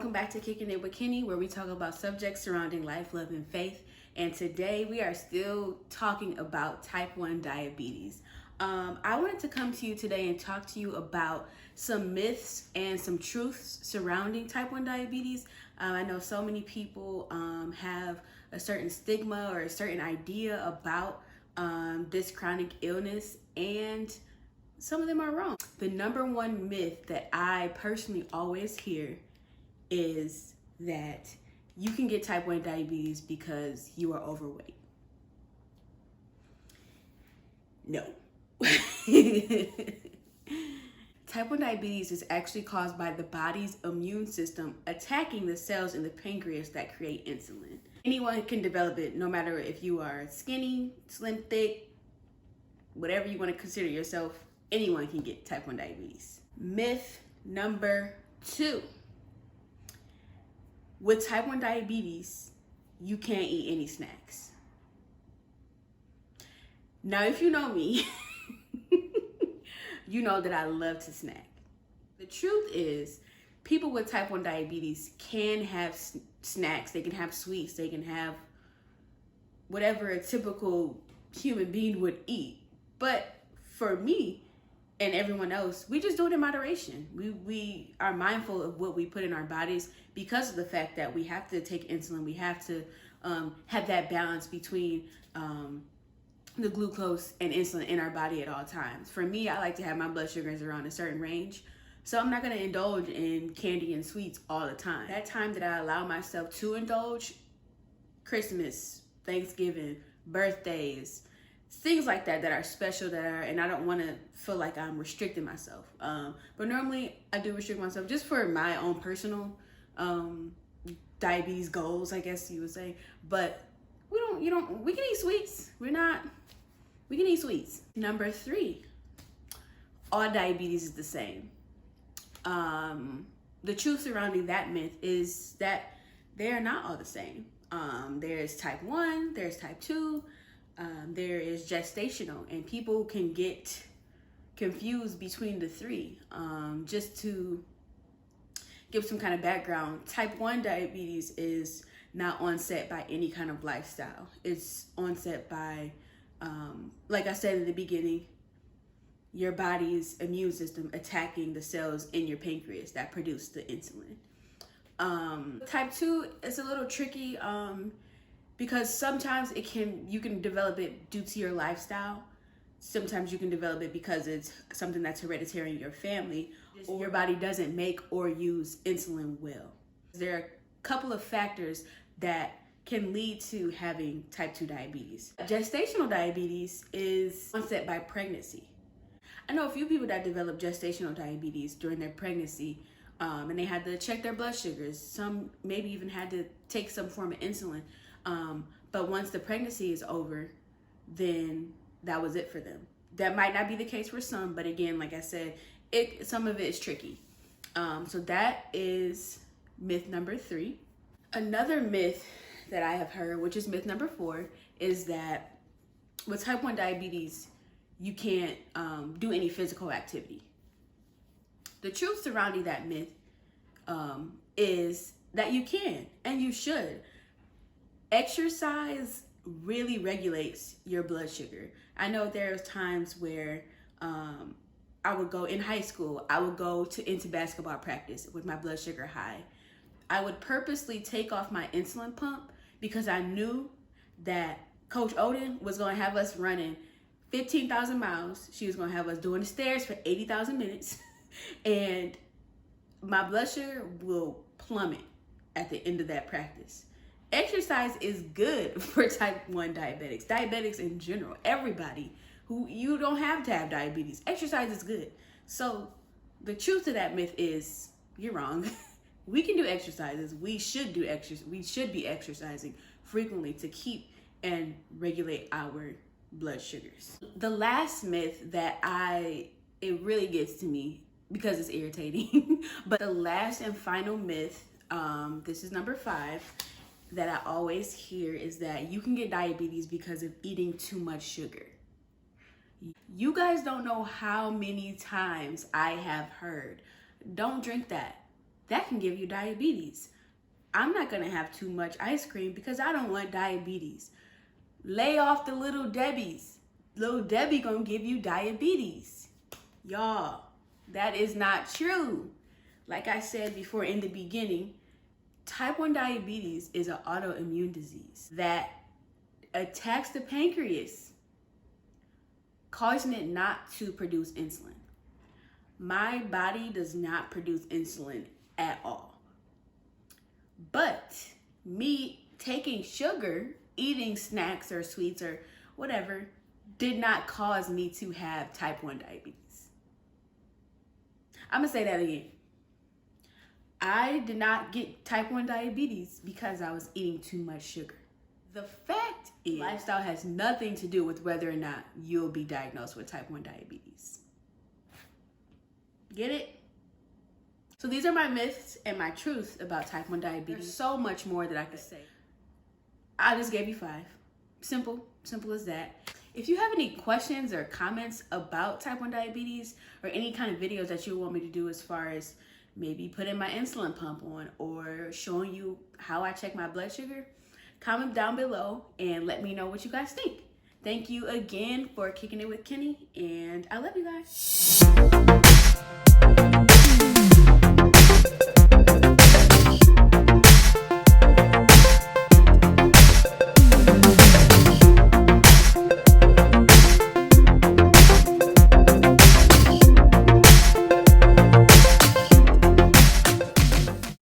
Welcome back to Kicking It with Kenny, where we talk about subjects surrounding life, love, and faith. And today we are still talking about type 1 diabetes. I wanted to come to you today and talk to you about some myths and some truths surrounding type 1 diabetes. I know so many people have a certain stigma or a certain idea about this chronic illness, and some of them are wrong. The number one myth that I personally always hear is that you can get type 1 diabetes because you are overweight. No. Type 1 diabetes is actually caused by the body's immune system attacking the cells in the pancreas that create insulin. Anyone can develop it, no matter if you are skinny, slim, thick, whatever you want to consider yourself. Anyone can get type 1 diabetes. Myth number 2. With type 1 diabetes, you can't eat any snacks. Now, if you know me, you know that I love to snack. The truth is, people with type 1 diabetes can have snacks. They can have sweets. They can have whatever a typical human being would eat. But for me and everyone else, we just do it in moderation. We are mindful of what we put in our bodies because of the fact that we have to take insulin. We have to have that balance between the glucose and insulin in our body at all times. For me, I like to have my blood sugars around a certain range, so I'm not going to indulge in candy and sweets all the time. That time that I allow myself to indulge, Christmas, Thanksgiving, birthdays, things like that are special, and I don't want to feel like I'm restricting myself. But normally I do restrict myself just for my own personal diabetes goals, I guess you would say. But we can eat sweets. We can eat sweets. Number 3, all diabetes is the same. The truth surrounding that myth is that they are not all the same. There's type 1, there's type 2, there is gestational, and people can get confused between the 3. Just to give some kind of background, type 1 diabetes is not onset by any kind of lifestyle. It's onset by, like I said in the beginning, your body's immune system attacking the cells in your pancreas that produce the insulin. Type 2 is a little tricky because sometimes you can develop it due to your lifestyle. Sometimes you can develop it because it's something that's hereditary in your family, or your body doesn't make or use insulin well. There are a couple of factors that can lead to having type 2 diabetes. Gestational diabetes is onset by pregnancy. I know a few people that develop gestational diabetes during their pregnancy, and they had to check their blood sugars. Some maybe even had to take some form of insulin. But once the pregnancy is over, then that was it for them. That might not be the case for some, but again, like I said, some of it is tricky. So that is myth number 3. Another myth that I have heard, which is myth number 4, is that with type 1 diabetes, you can't do any physical activity. The truth surrounding that myth is that you can and you should. Exercise really regulates your blood sugar. I know there's times where I would go in high school, I would go into basketball practice with my blood sugar high. I would purposely take off my insulin pump because I knew that Coach Oden was going to have us running 15,000 miles. She was going to have us doing the stairs for 80,000 minutes. And my blood sugar will plummet at the end of that practice. Exercise is good for type 1 diabetics in general. Everybody who you don't have to have diabetes. Exercise is good. So the truth to that myth is you're wrong. We can do exercises. We should do exercise. We should be exercising frequently to keep and regulate our blood sugars. The last myth that it really gets to me because it's irritating, but the last and final myth, this is number 5, that I always hear is that you can get diabetes because of eating too much sugar. You guys don't know how many times I have heard, don't drink that. that can give you diabetes. I'm not gonna have too much ice cream because I don't want diabetes. Lay off the Little Debbies. Little Debbie gonna give you diabetes. Y'all, that is not true. Like I said before in the beginning, type 1 diabetes is an autoimmune disease that attacks the pancreas, causing it not to produce insulin. My body does not produce insulin at all. But me taking sugar, eating snacks or sweets or whatever, did not cause me to have type 1 diabetes. I'm gonna say that again. I did not get type 1 diabetes because I was eating too much sugar. The fact is, lifestyle has nothing to do with whether or not you'll be diagnosed with type 1 diabetes. Get it? So these are my myths and my truths about type 1 diabetes. There's so much more that I could say. I just gave you 5. Simple as that. If you have any questions or comments about type 1 diabetes or any kind of videos that you want me to do as far as maybe putting my insulin pump on or showing you how I check my blood sugar, comment down below and let me know what you guys think. Thank you again for kicking it with Kenny, and I love you guys.